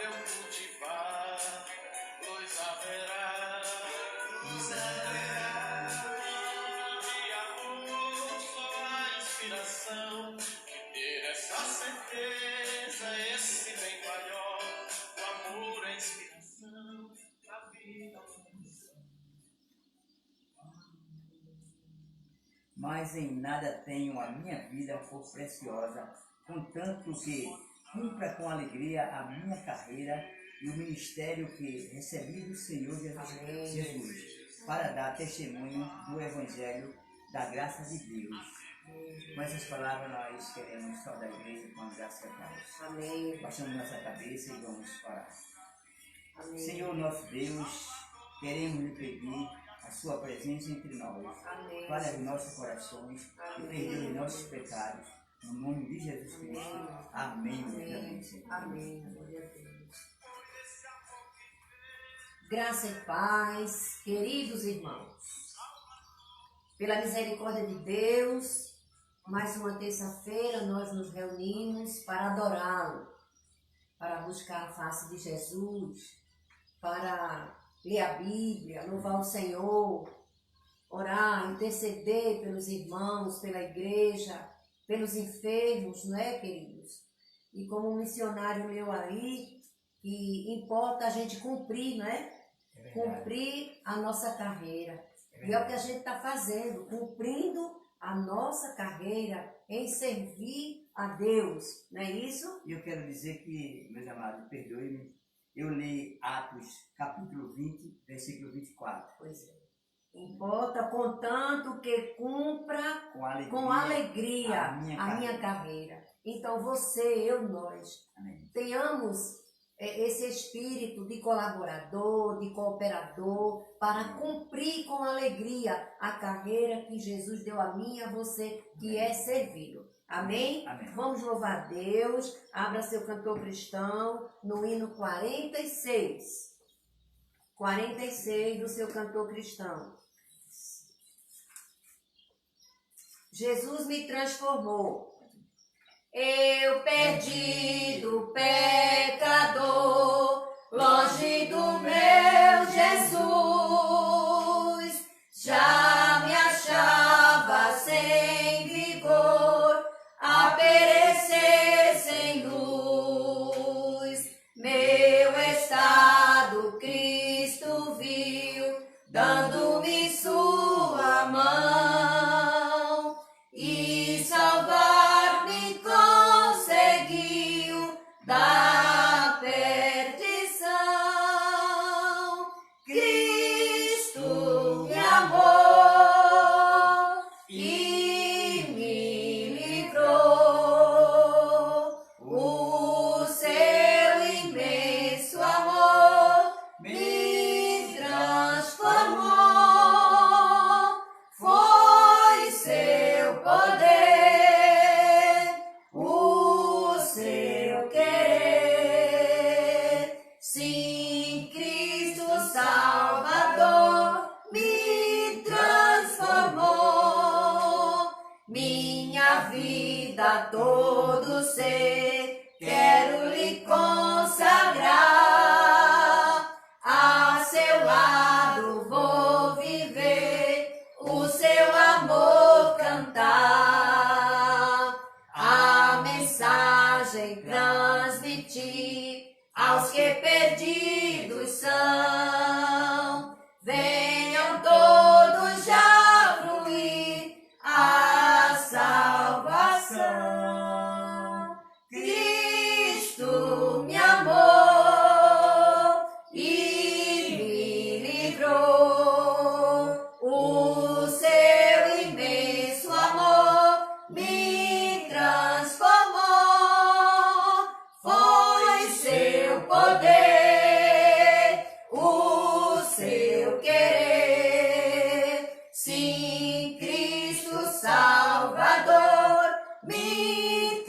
eu cultivar, luz haverá, luz haverá. De amor, só a inspiração, que ter essa certeza, esse bem maior. O amor é a inspiração da vida. Mas em nada tenho a minha vida por preciosa, contanto que cumpra com alegria a minha carreira e o ministério que recebi do Senhor Jesus, para dar testemunho do Evangelho da graça de Deus. Com essas palavras nós queremos saudar a igreja com a graça de Deus. Amém. Baixamos nossa cabeça e vamos orar. Amém. Senhor nosso Deus, queremos lhe pedir a sua presença entre nós. Amém. Fale aos nossos corações e perdoe nossos pecados. No nome de Jesus Cristo. Amém. Amém. Amém. Glória a Deus. Graça e paz, queridos irmãos. Pela misericórdia de Deus, mais uma terça-feira nós nos reunimos para adorá-lo, para buscar a face de Jesus, para ler a Bíblia, louvar o Senhor, orar, interceder pelos irmãos, pela igreja, pelos enfermos, não é, queridos? E como o missionário leu ali, que importa a gente cumprir, não é? Cumprir a nossa carreira. E é o que a gente está fazendo, cumprindo a nossa carreira em servir a Deus, não é isso? E eu quero dizer que, meus amados, perdoe-me, eu li Atos capítulo 20, versículo 24. Pois é. Importa, contanto que cumpra com alegria a minha carreira. Então você, eu, nós, Amém. tenhamos esse espírito de colaborador, de cooperador, para cumprir com alegria a carreira que Jesus deu a mim e a você, que é servi-lo. Amém? Amém? Vamos louvar a Deus. Abra seu cantor cristão no hino 46. 46 do seu cantor cristão. Jesus me transformou. Eu perdido, pecador, longe do meu Jesus, já me achava sem vigor, a perecer sem luz. Meu estado Cristo viu, dando-me sua mão, e salvar-me conseguiu da perdição. Cristo me amou e me livrou. O seu imenso amor me transformou. Foi seu poder, o seu querer. Sim, Cristo Salvador me transformou. Minha vida, todo ser, quero lhe consagrar. A seu lado vou viver, o seu amor cantar. A mensagem transmitir aos que perdidos são. Venham todos já fruir a salvação. Cristo me amou e me livrou. O seu imenso amor me transformou. Foi seu poder, o seu querer. Sim, Cristo Salvador me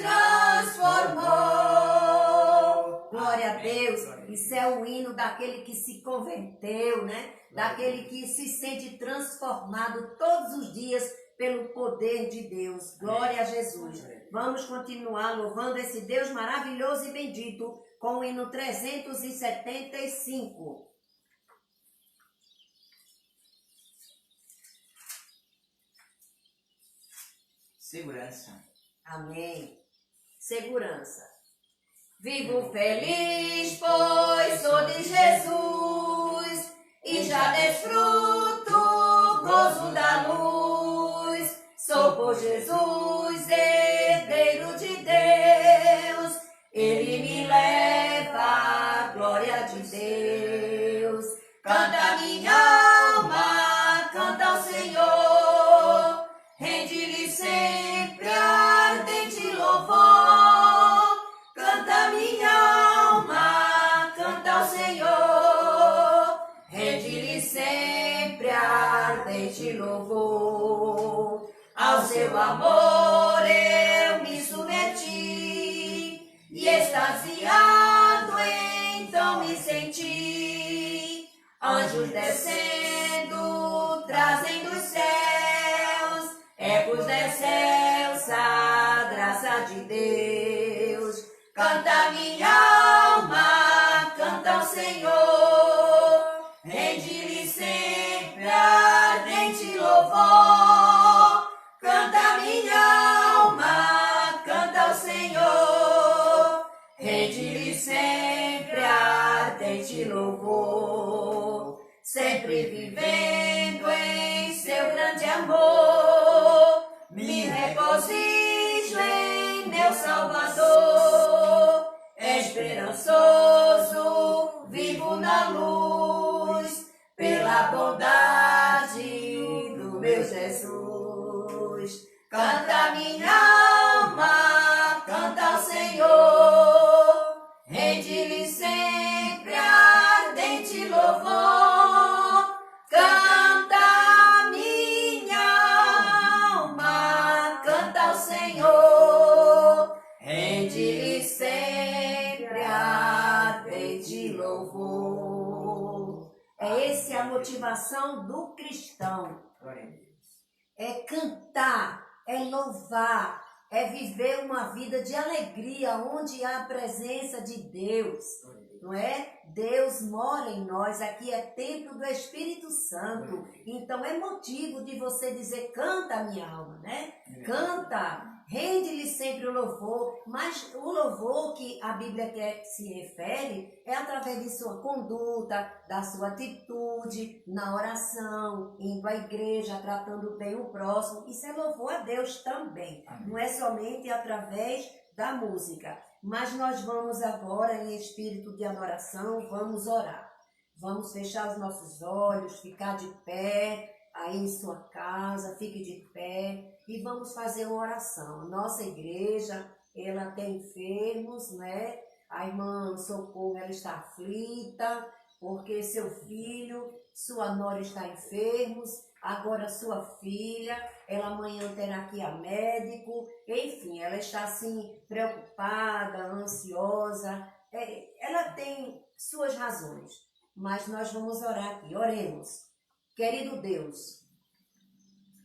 transformou. Glória a Deus. Isso é o hino daquele que se converteu, né? Daquele que se sente transformado todos os dias pelo poder de Deus. Glória a Jesus. Vamos continuar louvando esse Deus maravilhoso e bendito com o hino 375. Segurança. Amém. Segurança. Vivo feliz, pois sou de Jesus, e já desfruto o gozo da luz. Sou por Jesus, herdeiro de Deus, Ele me leva à glória de Deus. Canta minha alma, canta ao Senhor, rende-lhe sempre ardente louvor. Canta minha alma, canta ao Senhor, rende-lhe sempre ardente louvor. Ao seu amor eu me submeti, e extasiado então me senti. Anjos descendo, trazem dos céus, ecos dessa graça de Deus. Canta minha alma, canta ao Senhor, rende-lhe sempre ardente louvor. Canta minha alma, canta ao Senhor, rende-lhe sempre ardente louvor. Sempre vivendo em seu grande amor, me regozijo em meu Salvador. Esperançoso, vivo na luz, pela bondade do meu Jesus. Canta minha alma, canta ao Senhor, rende-lhe sempre ardente louvor. Canta minha alma, canta ao Senhor, rende-lhe sempre ardente louvor. É essa a motivação do cristão. Glória a Deus. É cantar, é louvar, é viver uma vida de alegria onde há a presença de Deus, não é? Deus mora em nós, aqui é templo do Espírito Santo, então é motivo de você dizer, canta minha alma, né? Canta, rende-lhe sempre o louvor, mas o louvor que a Bíblia quer se refere é através de sua conduta, da sua atitude, na oração, indo à igreja, tratando bem o próximo. Isso é louvor a Deus também, não é somente através da música. Mas nós vamos agora, em espírito de adoração, vamos orar. Vamos fechar os nossos olhos, ficar de pé, aí em sua casa, fique de pé e vamos fazer uma oração. A nossa igreja, ela tem enfermos, né? A irmã Socorro, ela está aflita, porque seu filho, sua nora está enfermos, agora sua filha, ela amanhã terá que ir a médico, enfim, ela está assim preocupada, ansiosa, ela tem suas razões, mas nós vamos orar aqui, oremos. Querido Deus,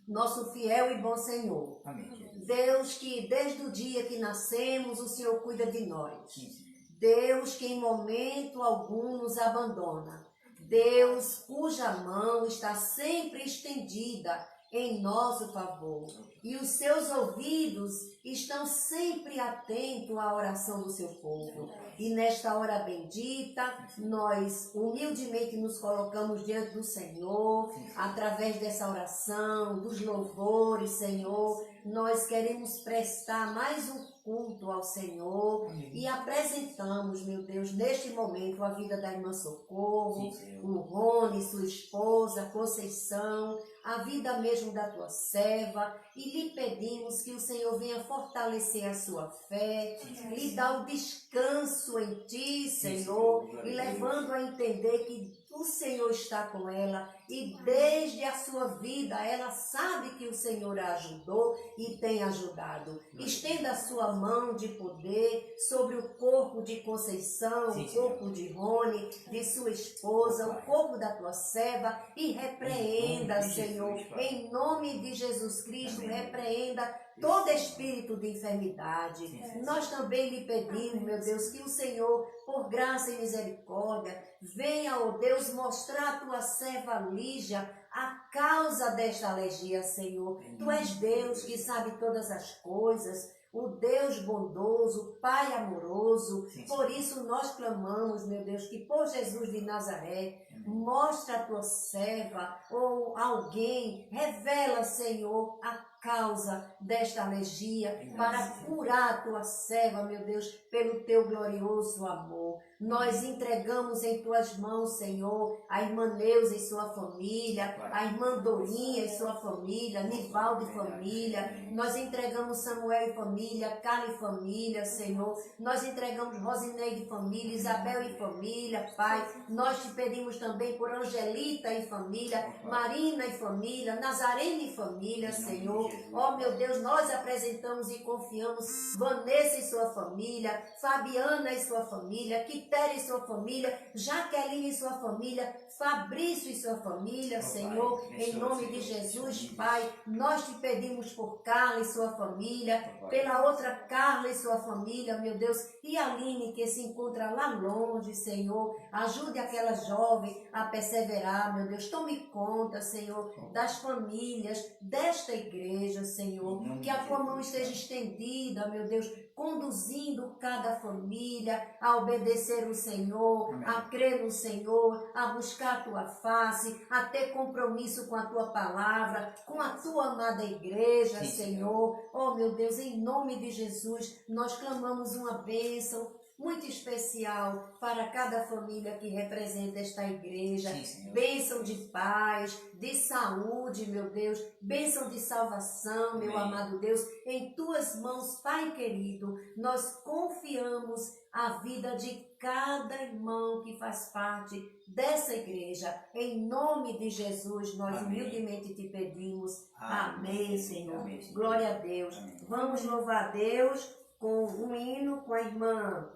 nosso fiel e bom Senhor, Amém. Deus que desde o dia que nascemos o Senhor cuida de nós, Sim. Deus que em momento algum nos abandona, Deus cuja mão está sempre estendida em nosso favor e os seus ouvidos estão sempre atentos à oração do seu povo. E nesta hora bendita, nós humildemente nos colocamos diante do Senhor, através dessa oração, dos louvores, Senhor, nós queremos prestar mais um culto ao Senhor. Amém. E apresentamos, meu Deus, neste momento a vida da irmã Socorro, o Rony, sua esposa, Conceição, a vida mesmo da tua serva, e lhe pedimos que o Senhor venha fortalecer a sua fé, lhe dar o descanso em ti, Senhor, e levando a entender que o Senhor está com ela e desde a sua vida ela sabe que o Senhor a ajudou e tem ajudado. Estenda a sua mão de poder sobre o corpo de Conceição, o corpo de Rony, de sua esposa, o corpo da tua serva e repreenda, Senhor, em nome de Jesus Cristo, repreenda todo espírito de enfermidade. Nós também lhe pedimos, meu Deus, que o Senhor, por graça e misericórdia, venha, ó Deus, mostrar a tua serva Lígia a causa desta alergia, Senhor. Tu és Deus que sabe todas as coisas, o Deus bondoso, Pai amoroso. Por isso nós clamamos, meu Deus, que por Jesus de Nazaré, mostra a tua serva ou alguém, revela, Senhor, a causa desta alergia para curar a tua serva, meu Deus, pelo teu glorioso amor. Nós entregamos em tuas mãos, Senhor, a irmã Neuza e sua família, a irmã Dorinha e sua família, Nivaldo e família. Nós entregamos Samuel e família, Carla e família, Senhor. Nós entregamos Rosineide e família, Isabel e família, Pai. Nós te pedimos também por Angelita e família, Marina e família, Nazarene e família, Senhor. Ó, meu Deus, nós apresentamos e confiamos Vanessa e sua família, Fabiana e sua família, Quitéria e sua família, Jaqueline e sua família, Fabrício e sua família, Senhor, em nome de Jesus, Pai. Nós te pedimos por Carla e sua família, pela outra Carla e sua família, meu Deus, e a Aline que se encontra lá longe, Senhor. Ajude aquela jovem a perseverar, meu Deus. Tome conta, Senhor, das famílias desta igreja, Senhor. Que a tua mão esteja estendida, meu Deus, conduzindo cada família a obedecer o Senhor, a crer no Senhor, a buscar a tua face, a ter compromisso com a tua palavra, com a tua amada igreja, Senhor. Oh, meu Deus, em nome de Jesus, nós clamamos uma bênção muito especial para cada família que representa esta igreja. Bênção de paz, de saúde, meu Deus, bênção de salvação, meu amado Deus, em tuas mãos, Pai querido, nós confiamos a vida de cada irmão que faz parte dessa igreja. Em nome de Jesus, nós humildemente te pedimos. Amém, Senhor. Glória a Deus. Vamos louvar a Deus com um hino com a irmã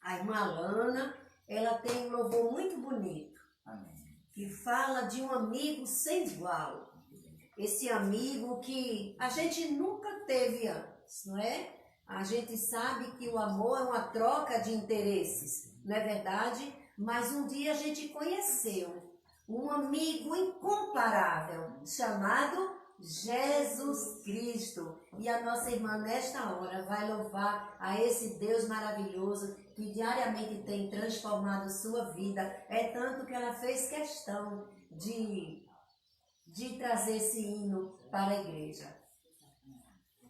Alana. Ela tem um louvor muito bonito, que fala de um amigo sem igual. Esse amigo que a gente nunca teve antes, não é? A gente sabe que o amor é uma troca de interesses, não é verdade? Mas um dia a gente conheceu um amigo incomparável, chamado Jesus Cristo. E a nossa irmã nesta hora vai louvar a esse Deus maravilhoso que diariamente tem transformado sua vida. É tanto que ela fez questão de trazer esse hino para a igreja.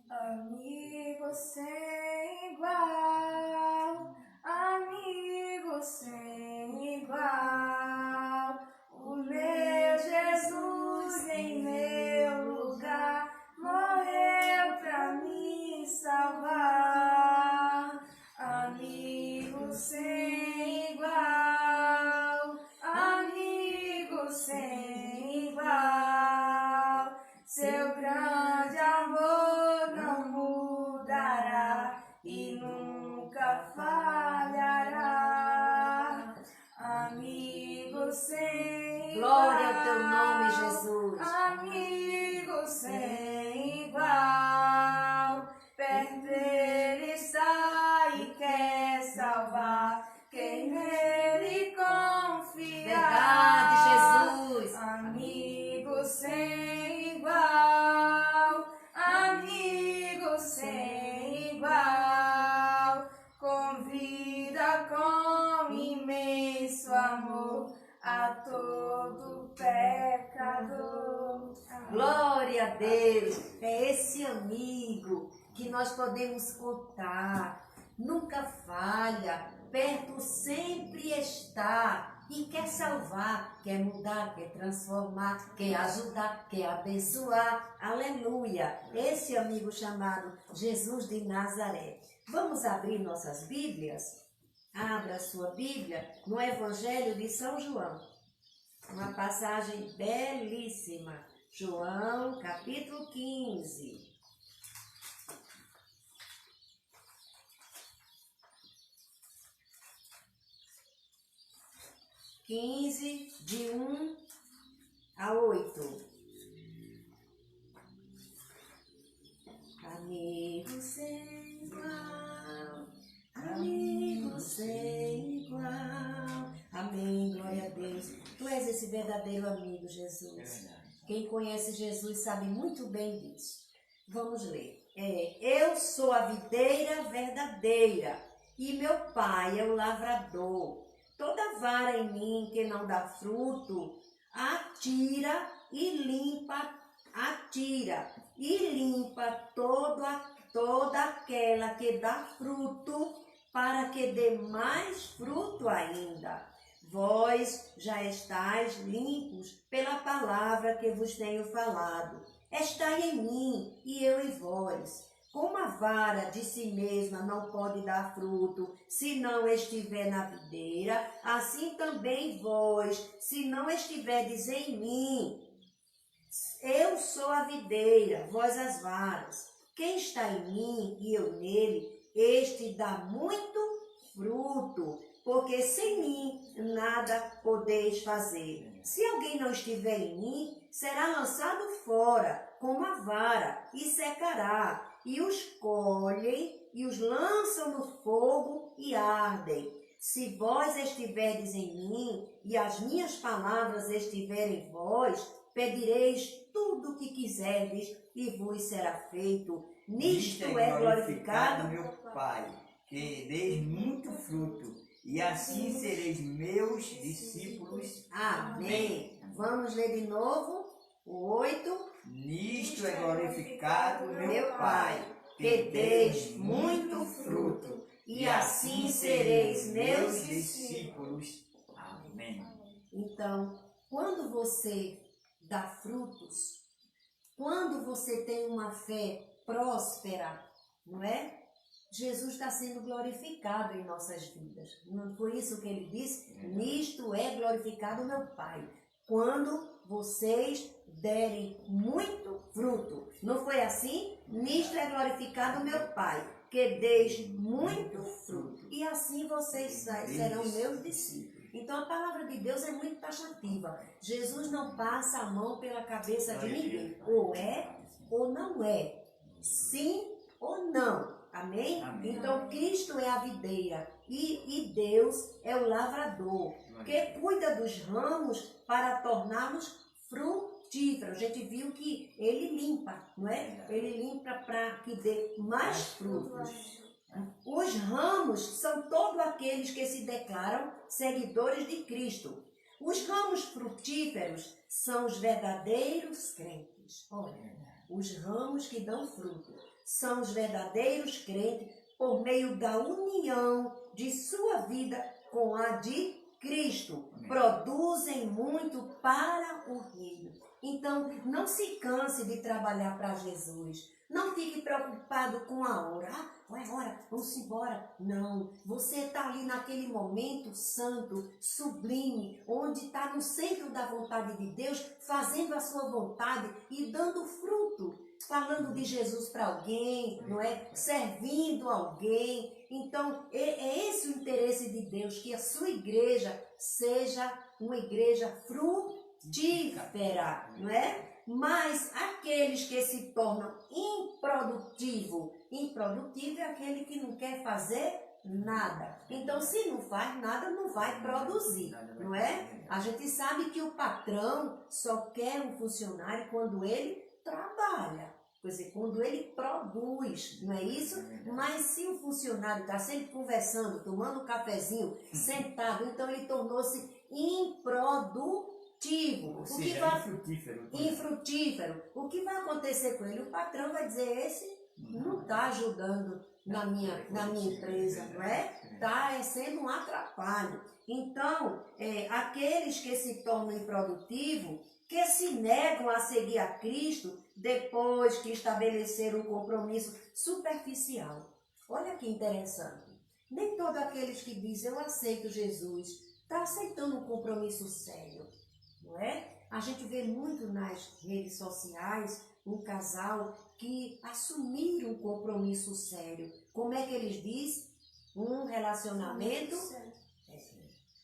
Amigo sem igual, amigo sem igual, o meu Jesus em meu lugar morreu pra me salvar. Amigo sem igual, amigo sem igual, seu grande amor não mudará e nunca falhará. Amigo sem igual, glória ao teu nome, Jesus. Amigo sem igual, perto ele está e quer salvar quem nele confiar. Verdade, Jesus. Amigo sem igual, amigo sem igual, convida com imenso amor a todo pecador. Glória a Deus. É esse amigo que nós podemos contar. Nunca falha, perto sempre está. E quer salvar, quer mudar, quer transformar, quer ajudar, quer abençoar. Aleluia! Esse amigo chamado Jesus de Nazaré. Vamos abrir nossas Bíblias? Abra sua Bíblia no Evangelho de São João. Uma passagem belíssima. João, capítulo 15. De 1 a 8. Amigo sem igual, amigo sem igual. Amém, glória a Deus. Tu és esse verdadeiro amigo, É Jesus. verdade. Quem conhece Jesus sabe muito bem disso. Vamos ler. Eu sou a videira verdadeira e meu pai é o lavrador. Toda vara em mim que não dá fruto, atira e limpa toda aquela que dá fruto, para que dê mais fruto ainda. Vós já estáis limpos pela palavra que vos tenho falado. Estai em mim e eu em vós. Como a vara de si mesma não pode dar fruto se não estiver na videira, assim também vós, se não estiverdes em mim. Eu sou a videira, vós as varas. Quem está em mim e eu nele, este dá muito fruto, porque sem mim nada podeis fazer. Se alguém não estiver em mim, será lançado fora como a vara e secará, e os colhem e os lançam no fogo e ardem. Se vós estiverdes em mim e as minhas palavras estiverem em vós, pedireis tudo o que quiserdes e vos será feito. Nisto é glorificado meu Pai, que deis muito fruto, e assim sereis meus discípulos. Amém. Vamos ler de novo o 8. Nisto é glorificado Meu Pai, que deis muito fruto, e assim sereis meus discípulos. Amém. Então, quando você dá frutos, quando você tem uma fé próspera, não é? Jesus está sendo glorificado em nossas vidas. Não foi isso que ele disse? Nisto é glorificado meu Pai. Quando vocês derem muito fruto. Não foi assim? Nisto é glorificado meu Pai, que deis muito fruto. E assim vocês serão meus discípulos. Então a palavra de Deus é muito taxativa. Jesus não passa a mão pela cabeça de ninguém. Ou é ou não é. Sim ou não. Amém? Amém. Então Cristo é a videira e Deus é o lavrador, que cuida dos ramos para torná-los frutíferos. A gente viu que ele limpa, não é? Ele limpa para que dê mais frutos. Os ramos são todos aqueles que se declaram seguidores de Cristo. Os ramos frutíferos são os verdadeiros crentes. Olha, os ramos que dão fruto são os verdadeiros crentes por meio da união de sua vida com a de Cristo. Produzem muito para o reino. Então, não se canse de trabalhar para Jesus. Não fique preocupado com a hora. É hora, vamos embora. Não, você está ali naquele momento santo, sublime, onde está no centro da vontade de Deus, fazendo a sua vontade e dando fruto, falando de Jesus para alguém, não é? Servindo alguém. Então, é esse o interesse de Deus, que a sua igreja seja uma igreja frutífera, não é? Mas aqueles que se tornam improdutivo é aquele que não quer fazer nada. Então, se não faz nada, não vai produzir, não é? A gente sabe que o patrão só quer um funcionário quando ele trabalha, quer dizer, quando ele produz, não é isso? Mas se o funcionário está sempre conversando, tomando um cafezinho, sentado, então ele tornou-se improdutivo. Infrutífero. O que vai acontecer com ele? O patrão vai dizer, esse não está ajudando na minha empresa, não é? Está sendo um atrapalho. Então, aqueles que se tornam improdutivos, que se negam a seguir a Cristo depois que estabeleceram um compromisso superficial. Olha que interessante. Nem todos aqueles que dizem, eu aceito Jesus, está aceitando um compromisso sério. Não é? A gente vê muito nas redes sociais um casal que assumiram um compromisso sério. Como é que eles dizem? Um relacionamento.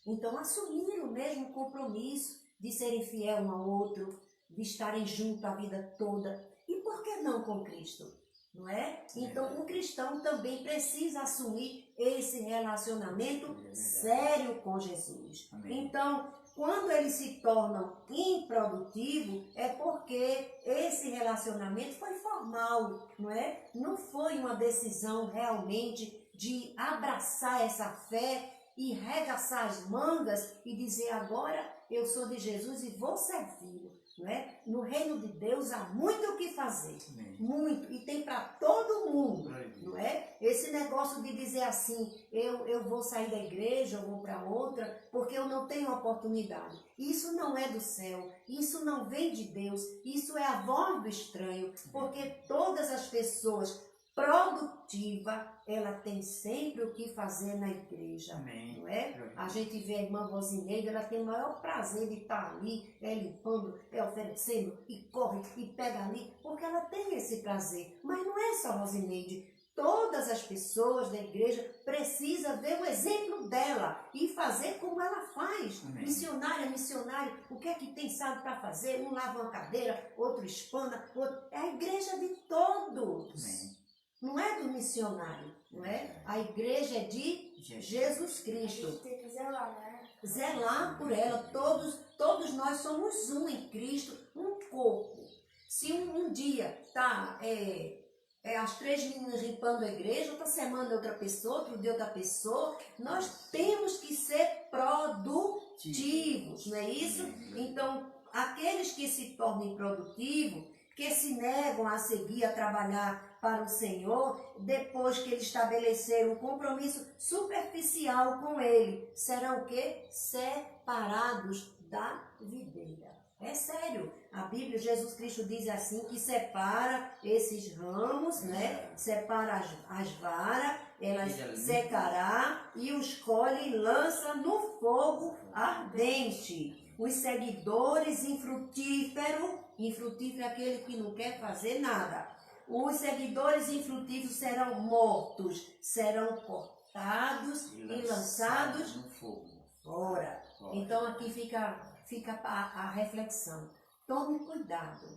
Então assumiram mesmo o compromisso de serem fiel um ao outro, de estarem juntos a vida toda. E por que não com Cristo? não é? Então, o cristão também precisa assumir esse relacionamento sério com Jesus. Amém. Então, quando eles se tornam improdutivos, é porque esse relacionamento foi formal, não é? Não foi uma decisão realmente de abraçar essa fé e regaçar as mangas e dizer agora eu sou de Jesus e vou servi-lo, não é? No reino de Deus há muito o que fazer, Amém. muito, e tem para todo mundo, Glória a Deus. não é? Esse negócio de dizer assim, eu vou sair da igreja, eu vou para outra, porque eu não tenho oportunidade. Isso não é do céu, isso não vem de Deus, isso é a voz do estranho, porque todas as pessoas produtiva, ela tem sempre o que fazer na igreja, Amém. não é? A gente vê a irmã Rosineide, ela tem o maior prazer de estar ali, limpando, oferecendo, e corre, e pega ali, porque ela tem esse prazer. Mas não é só Rosineide. Todas as pessoas da igreja precisam ver o exemplo dela e fazer como ela faz. Amém. Missionário, o que é que tem sabe para fazer? Um lava uma cadeira, outro espana, outro... É a igreja de todos. Amém. Não é do missionário, não é? A igreja é de Jesus Cristo. Tem que zelar, né? Zelar por ela. Todos nós somos um em Cristo, um corpo. Se um dia tá as 3 meninas limpando a igreja, outra semana outra pessoa, outro dia outra pessoa, nós temos que ser produtivos, não é isso? Então, aqueles que se tornem produtivos, que se negam a seguir, a trabalhar para o Senhor, depois que eles estabeleceram um compromisso superficial com Ele, serão o quê? Separados da videira. É sério. A Bíblia, Jesus Cristo diz assim, que separa esses ramos, né? Separa as varas, elas secará e os colhe e lança no fogo ardente. Os seguidores infrutíferos é aquele que não quer fazer nada. Os seguidores infrutíferos serão mortos, serão cortados e lançados no fogo. fora. Então aqui fica a reflexão. Tome cuidado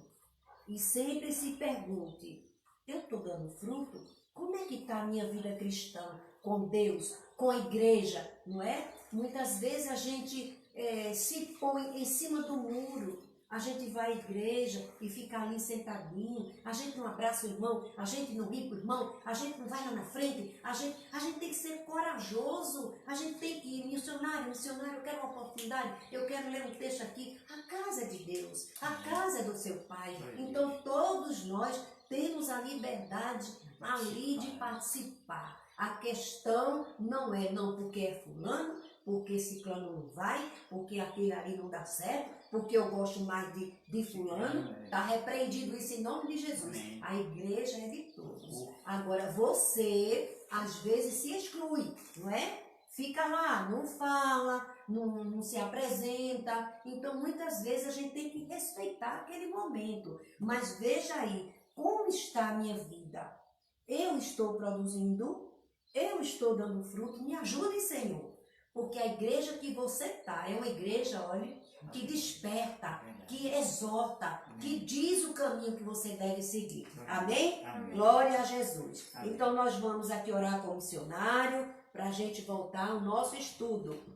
e sempre se pergunte, eu estou dando fruto? Como é que está a minha vida cristã com Deus, com a igreja, não é? Muitas vezes a gente se põe em cima do muro. A gente vai à igreja e fica ali sentadinho, a gente não abraça o irmão, a gente não ri pro irmão, a gente não vai lá na frente, a gente tem que ser corajoso, a gente tem que ir, missionário, eu quero uma oportunidade, eu quero ler um texto aqui. A casa é de Deus, a casa é do seu Pai, então todos nós temos a liberdade ali de participar. A questão não é não porque é fulano, porque ciclano não vai, porque aquele ali não dá certo, porque eu gosto mais de fulano, está repreendido isso em nome de Jesus. Amém. A igreja é de todos. Agora você, às vezes, se exclui, não é? Fica lá, não fala, não se apresenta. Então, muitas vezes, a gente tem que respeitar aquele momento. Mas veja aí, como está a minha vida? Eu estou produzindo? Eu estou dando fruto? Me ajude, Senhor. Porque a igreja que você está é uma igreja, olha, que desperta, que exorta, que diz o caminho que você deve seguir. Amém? Amém. Glória a Jesus. Amém. Então nós vamos aqui orar com o missionário para a gente voltar ao nosso estudo.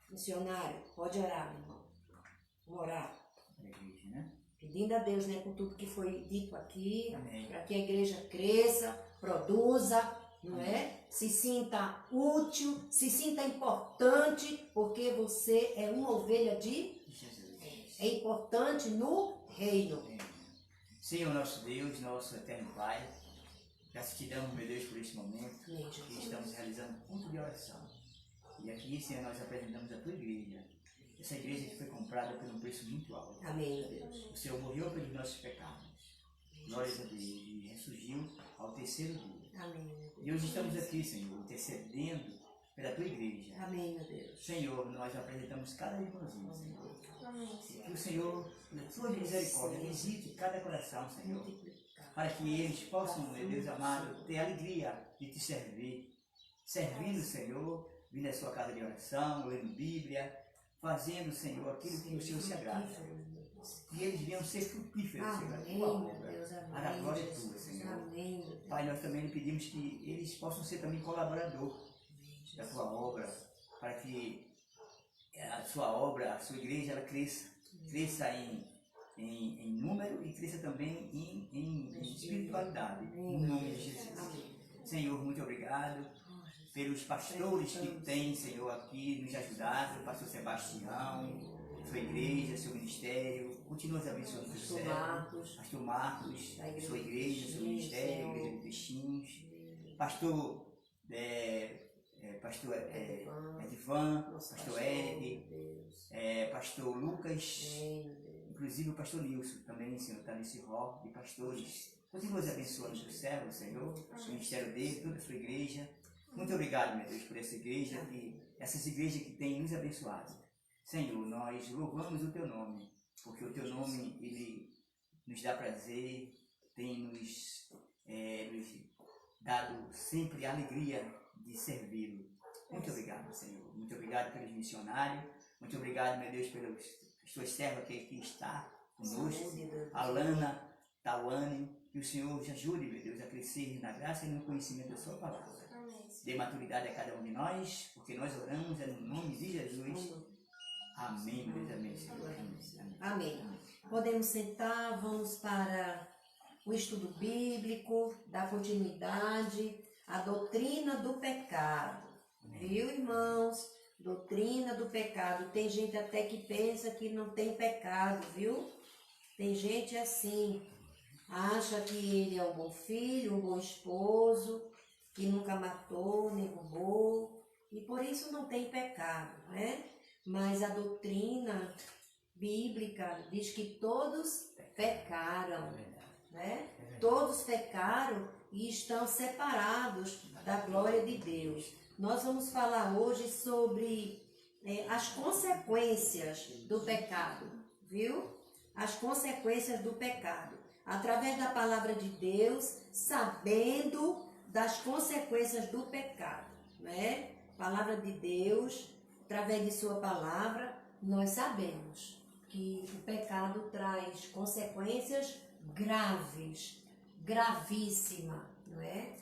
Missionário, pode orar, meu irmão. Vamos orar. Igreja, né? Pedindo a Deus, né, por tudo que foi dito aqui, Amém. para que a igreja cresça, produza, não é? Se sinta útil, se sinta importante, porque você é uma ovelha de... Jesus. É importante no reino. Senhor, nosso Deus, nosso eterno Pai, graças te damos, meu Deus, por este momento Amém, que Jesus. estamos realizando um culto de oração. E aqui, Senhor, nós apresentamos a tua igreja. Essa igreja que foi comprada por um preço muito alto. Amém, meu Deus. O Senhor morreu pelos nossos pecados. Glória a Deus. E ressurgiu ao terceiro dia. Amém, meu Deus. E hoje estamos aqui, Senhor, intercedendo pela tua igreja. Amém, meu Deus. Senhor, nós apresentamos cada irmãozinho, Senhor. Amém. Que o Senhor, na tua misericórdia, visite cada coração, Senhor. Para que eles possam, meu Deus amado, ter alegria de te servir. Servindo, Senhor, vindo à sua casa de oração, lendo Bíblia, fazendo, Senhor, aquilo que o Senhor se agrada. E eles venham ser frutíferos, Senhor, a Amém, tua meu obra, Deus, amém. para a glória tua, Jesus. Senhor. Amém, meu Deus. Pai, nós também lhe pedimos que eles possam ser também colaborador da tua obra, para que a sua obra, a sua igreja, ela cresça em número e cresça também em espiritualidade, em nome de Jesus. Senhor, muito obrigado pelos pastores que têm, Senhor, aqui nos ajudado, o pastor Sebastião, sua igreja, seu ministério, continua abençoando o seu servo, pastor Marcos, sua igreja, seu ministério, a igreja de Peixinhos, pastor Edivan, pastor Eric, pastor Lucas, inclusive o pastor Nilson também, Senhor, está nesse rol de pastores. Continua abençoando o seu servo, Senhor, o ministério dele, toda a sua igreja. Muito obrigado, meu Deus, por essa igreja e essas igrejas que têm nos abençoado. Senhor, nós louvamos o teu nome, porque o teu nome, ele nos dá prazer, tem nos dado sempre a alegria de servi-lo. Muito obrigado, Senhor. Muito obrigado pelos missionários. Muito obrigado, meu Deus, pelas tuas servas que aqui está conosco. Alana, Tawane, que o Senhor nos ajude, meu Deus, a crescer na graça e no conhecimento da sua palavra. Dê maturidade a cada um de nós, porque nós oramos no nome de Jesus. Amém, meu Deus, amém, Senhor. Amém. Podemos sentar, vamos para o estudo bíblico, da continuidade, a doutrina do pecado. Viu, irmãos? Doutrina do pecado. Tem gente até que pensa que não tem pecado, viu? Tem gente assim, acha que ele é um bom filho, um bom esposo, que nunca matou, nem roubou, e por isso não tem pecado, né? Mas a doutrina bíblica diz que todos pecaram, né? Todos pecaram e estão separados da glória de Deus. Nós vamos falar hoje sobre as consequências do pecado, viu? As consequências do pecado. Através da palavra de Deus, sabendo das consequências do pecado, né? Palavra de Deus, através de sua palavra, nós sabemos que o pecado traz consequências graves, gravíssimas, não é?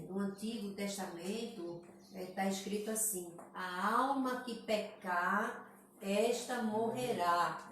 No Antigo Testamento está escrito assim: a alma que pecar, esta morrerá.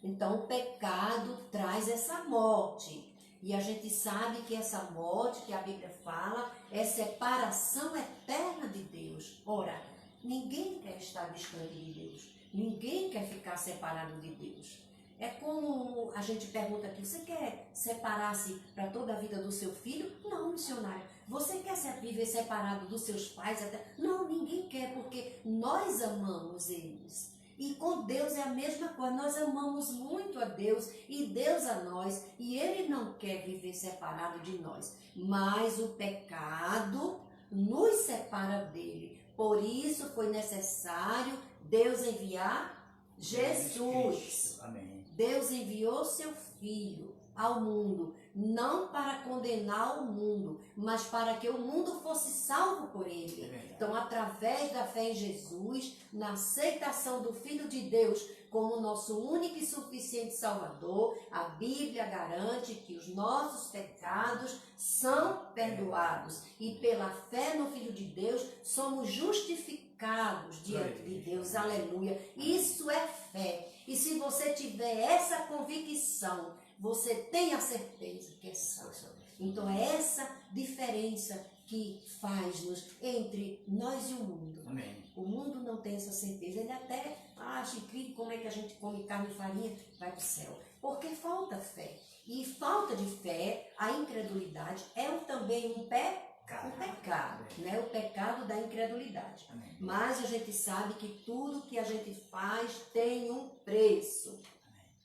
Então o pecado traz essa morte. E a gente sabe que essa morte que a Bíblia fala é separação eterna de Deus. Ora, ninguém quer estar distante de Deus. Ninguém quer ficar separado de Deus. É como a gente pergunta aqui: você quer separar-se para toda a vida do seu filho? Não, missionário. Você quer viver separado dos seus pais? Não, ninguém quer, porque nós amamos eles. E com Deus é a mesma coisa, nós amamos muito a Deus e Deus a nós, e Ele não quer viver separado de nós, mas o pecado nos separa dele. Por isso foi necessário Deus enviar Jesus. Amém. Deus enviou seu Filho ao mundo, não para condenar o mundo, mas para que o mundo fosse salvo por ele. Então, através da fé em Jesus, na aceitação do Filho de Deus como nosso único e suficiente Salvador, a Bíblia garante que os nossos pecados são perdoados. E pela fé no Filho de Deus, somos justificados diante de Deus. Aleluia. Isso é fé. E se você tiver essa convicção, você tem a certeza que é salvo. Então é essa diferença que faz-nos entre nós e o mundo. Amém. O mundo não tem essa certeza. Ele até acha incrível como é que a gente come carne e farinha, vai para o céu. Porque falta fé. E falta de fé, a incredulidade, é também um pecado, né? O pecado da incredulidade. Amém. Mas a gente sabe que tudo que a gente faz tem um preço.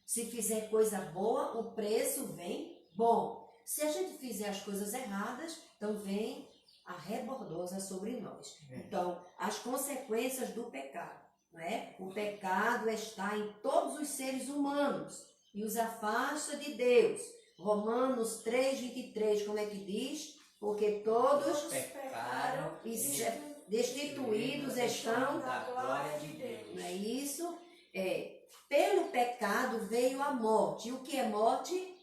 Se fizer coisa boa, o preço vem bom. Se a gente fizer as coisas erradas, então vem a rebordosa sobre nós. Então, as consequências do pecado, né? O pecado está em todos os seres humanos e os afasta de Deus. Romanos 3:23, como é que diz? Porque todos pecaram e destituídos estão, da glória de Deus. não é isso? Pelo pecado veio a morte. E o que é morte?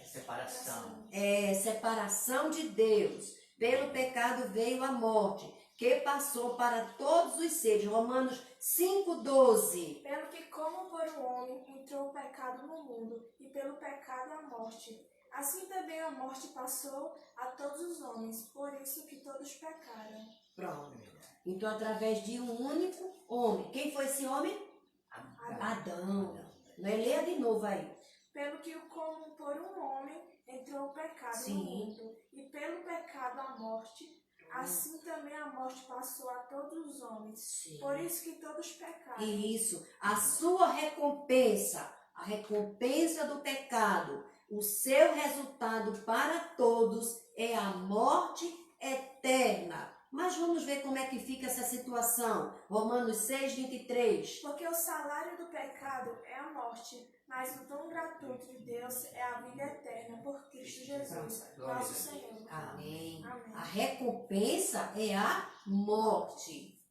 Separação. É separação de Deus. Pelo pecado veio a morte, que passou para todos os seres. Romanos 5,12. Pelo que como por um homem entrou o pecado no mundo, e pelo pecado a morte. Assim também a morte passou a todos os homens, por isso que todos pecaram. Pronto. Então, através de um único homem. Quem foi esse homem? Adão. Não é? Leia de novo aí. Pelo que como por um homem entrou o pecado Sim. no mundo, e pelo pecado a morte, assim também a morte passou a todos os homens, Sim. por isso que todos pecaram. Isso. A sua recompensa, a recompensa do pecado, o seu resultado para todos é a morte eterna. Mas vamos ver como é que fica essa situação. Romanos 6,23. Porque o salário do pecado é a morte, mas o dom gratuito de Deus é a vida eterna por Cristo Jesus, nosso Senhor. Amém. Amém. A recompensa é a morte.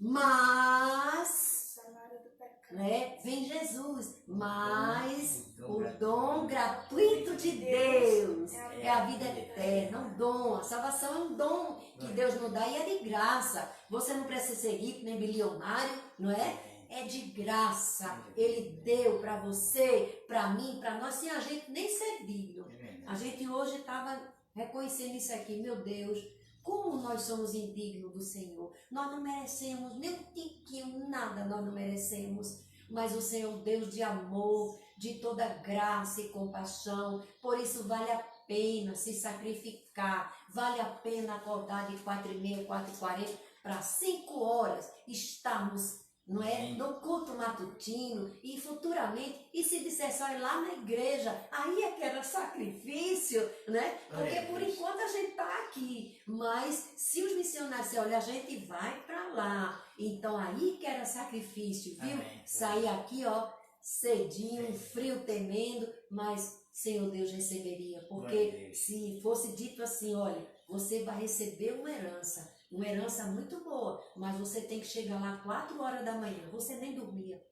Mas, O salário do pecado. né, vem Jesus. Mas o dom gratuito de Deus é a vida eterna, um dom. A salvação é um dom que Deus nos dá e é de graça. Você não precisa ser rico nem bilionário, não é? É de graça. Ele deu para você, para mim, para nós, sem a gente nem ser digno. A gente hoje estava reconhecendo isso aqui. Meu Deus, como nós somos indignos do Senhor. Nós não merecemos nem um tiquinho, nada nós não merecemos. Mas o Senhor, Deus de amor, de toda graça e compaixão, por isso vale a pena se sacrificar, vale a pena acordar de 4h30, 4h40 para 5 horas estarmos, não é, no culto matutino e futuramente, e se disser só ir lá na igreja, aí é que era sacrifício, né? Porque por enquanto a gente está aqui, mas se os missionários disserem, olha, a gente vai para lá, então aí que era sacrifício, viu? Amém. Sair aqui, ó, cedinho, frio temendo, mas Senhor Deus receberia, porque se fosse dito assim, olha, você vai receber uma herança muito boa, mas você tem que chegar lá 4 horas da manhã, você nem dormia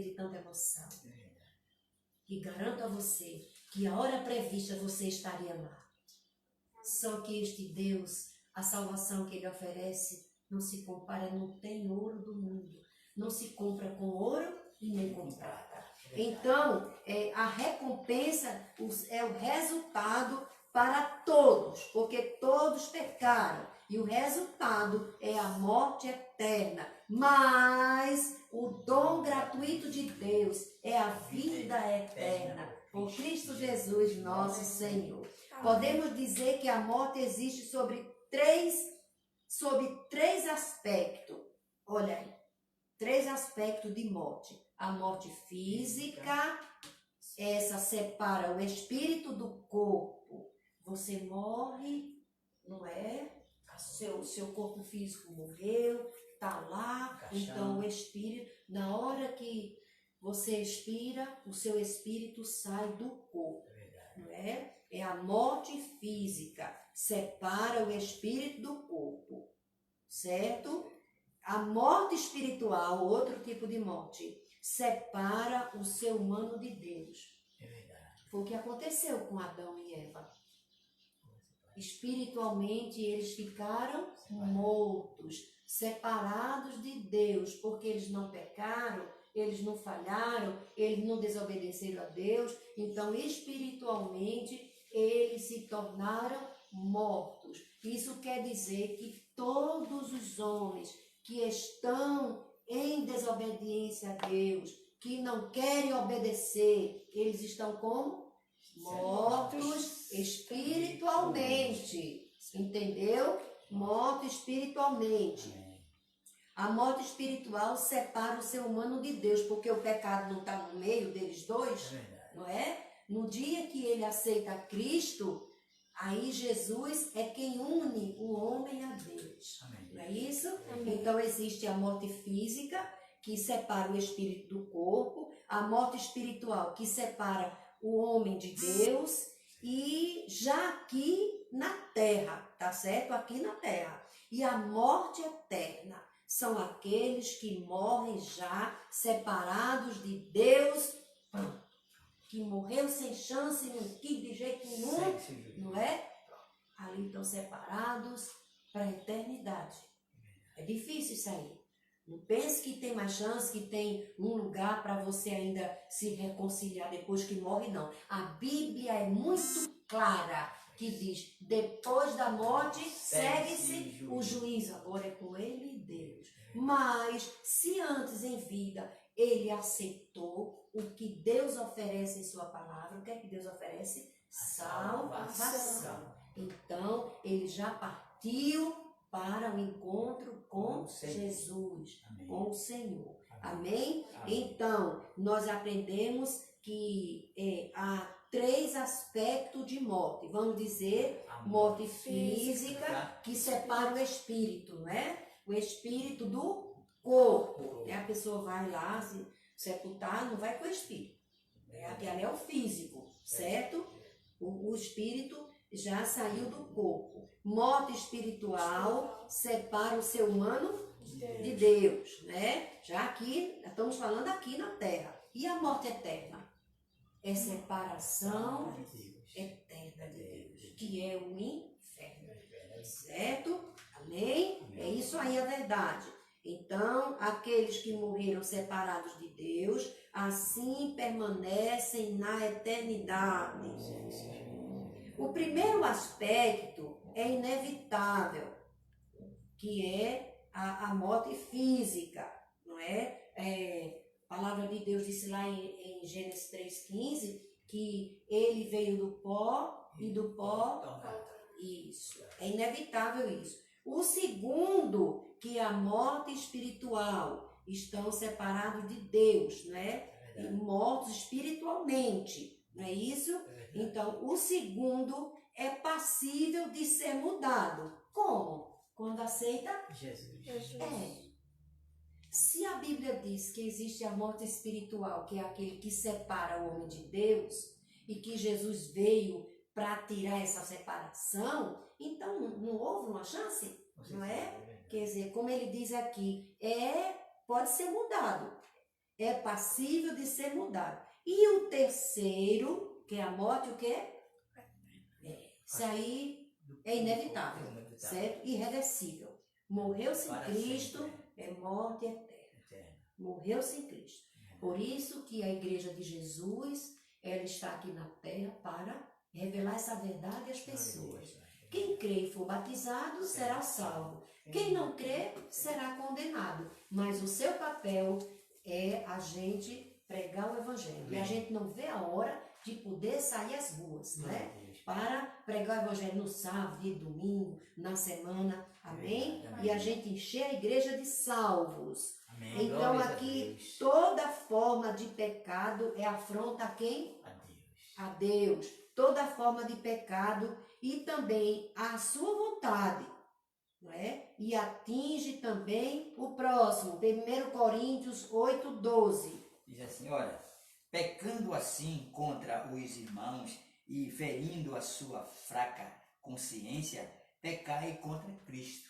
de tanta emoção. E garanto a você que a hora prevista você estaria lá. Só que este Deus, a salvação que Ele oferece, não se compara, não tem ouro do mundo, não se compra com ouro e nem com prata. Então, a recompensa é o resultado para todos, porque todos pecaram. E o resultado é a morte eterna. Mas o dom gratuito de Deus é a vida eterna. Por Cristo Jesus, nosso Senhor. Podemos dizer que a morte existe sobre três aspectos. Olha aí. 3 aspectos de morte. A morte física, essa separa o espírito do corpo. Você morre, não é? Seu corpo físico morreu, está lá. Então o espírito, na hora que você expira, o seu espírito sai do corpo. Não é? É a morte física. Separa o espírito do corpo. Certo? A morte espiritual, outro tipo de morte, separa o ser humano de Deus. É verdade. Foi o que aconteceu com Adão e Eva. Espiritualmente, eles ficaram mortos, separados de Deus, porque eles não pecaram, eles não falharam, eles não desobedeceram a Deus. Então, espiritualmente, eles se tornaram mortos. Isso quer dizer que todos os homens que estão em desobediência a Deus, que não querem obedecer, eles estão como? Mortos espiritualmente. Entendeu? Mortos espiritualmente. A morte espiritual separa o ser humano de Deus, porque o pecado não está no meio deles dois, não é? No dia que ele aceita Cristo, aí Jesus é quem une o homem a Deus. Amém. Não é isso? Amém. Então existe a morte física, que separa o espírito do corpo, a morte espiritual, que separa o homem de Deus, e já aqui na terra, tá certo? Aqui na terra. E a morte eterna são aqueles que morrem já separados de Deus, que morreu sem chance, não quis de jeito nenhum, não é? Ali estão separados para a eternidade. É difícil isso aí. Não pense que tem mais chance, que tem um lugar para você ainda se reconciliar depois que morre, não. A Bíblia é muito clara, que diz, depois da morte segue-se o juízo. Agora é com ele e Deus. Mas, se antes em vida ele aceitou o que Deus oferece em sua palavra, o que é que Deus oferece? Salvação. Então, ele já partiu para o encontro com Jesus, com o Senhor. Amém? Então, nós aprendemos que há 3 aspectos de morte. Vamos dizer, morte física, que separa o espírito, não é? O espírito do corpo. A pessoa vai lá se sepultar, não vai com o espírito. Aquele é o físico, certo? O espírito já saiu do corpo. Morte espiritual separa o ser humano de Deus, né? Já aqui, estamos falando aqui na terra. E a morte eterna? É separação eterna de Deus, que é o inferno, certo? Amém? É isso aí a verdade. Então, aqueles que morreram separados de Deus, assim permanecem na eternidade. O primeiro aspecto é inevitável, que é a morte física, não é? A palavra de Deus disse lá em Gênesis 3,15 que ele veio do pó e do pó. Isso, é inevitável isso. O segundo, que a morte espiritual, estão separados de Deus, né? E mortos espiritualmente, não é isso? Então, o segundo é passível de ser mudado. Como? Quando aceita Jesus. Se a Bíblia diz que existe a morte espiritual, que é aquele que separa o homem de Deus, e que Jesus veio para tirar essa separação, então não houve uma chance, não é? Quer dizer, como ele diz aqui, pode ser mudado, é passível de ser mudado. E o terceiro, que é a morte, o quê? Isso aí é inevitável, certo? Irreversível. Morreu sem Cristo, é morte eterna. Morreu sem Cristo. Por isso que a igreja de Jesus, ela está aqui na terra para revelar essa verdade às pessoas. Quem crê e for batizado será salvo. Quem não crê será condenado. Mas o seu papel é a gente pregar o evangelho. E a gente não vê a hora de poder sair às ruas, né? Para pregar o evangelho no sábado, dia de domingo, na semana, amém? E a gente encher a igreja de salvos. Amém. Então aqui, toda forma de pecado é afronta a quem? A Deus. Toda forma de pecado e também a sua vontade, não é? E atinge também o próximo. 1 Coríntios 8:12. Diz assim, olha, pecando assim contra os irmãos e ferindo a sua fraca consciência, pecai contra Cristo.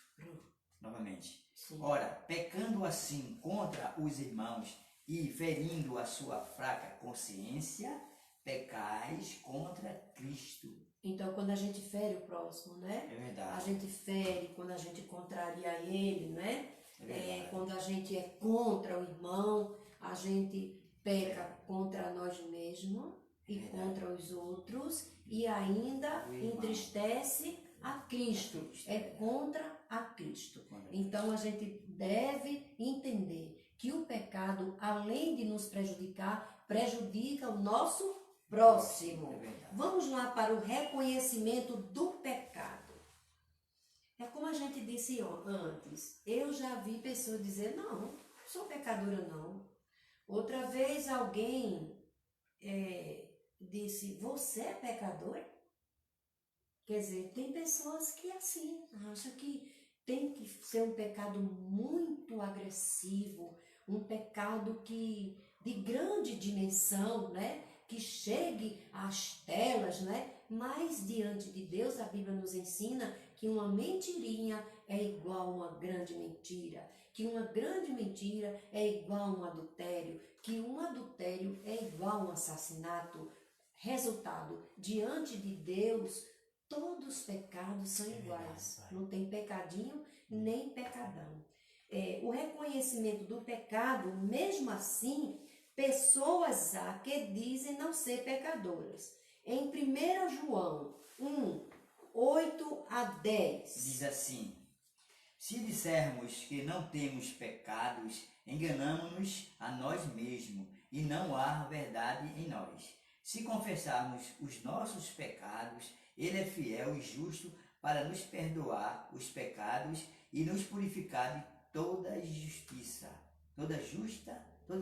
Novamente. Sim. Ora, pecando assim contra os irmãos e ferindo a sua fraca consciência, pecais contra Cristo. Então, quando a gente fere o próximo, né? É verdade. A gente fere quando a gente contraria ele, né? É Quando a gente é contra o irmão, a gente peca contra nós mesmos e contra os outros e ainda entristece a Cristo. É contra a Cristo. Então, a gente deve entender que o pecado, além de nos prejudicar, prejudica o nosso próximo. Vamos lá para o reconhecimento do pecado. É como a gente disse antes. Eu já vi pessoas dizer, não sou pecadora não. Outra vez alguém disse, você é pecador? Quer dizer, tem pessoas que assim, acham que tem que ser um pecado muito agressivo, um pecado de grande dimensão, né? Que chegue às telas, né? Mas diante de Deus, a Bíblia nos ensina que uma mentirinha é igual a uma grande mentira, que uma grande mentira é igual a um adultério, que um adultério é igual a um assassinato. Resultado, diante de Deus, todos os pecados são iguais. Não tem pecadinho nem pecadão. O reconhecimento do pecado, mesmo assim, pessoas há que dizem não ser pecadoras. Em 1 João 1, 8 a 10. Diz assim: se dissermos que não temos pecados, enganamo-nos a nós mesmos e não há verdade em nós. Se confessarmos os nossos pecados, Ele é fiel e justo para nos perdoar os pecados e nos purificar de toda justiça. Toda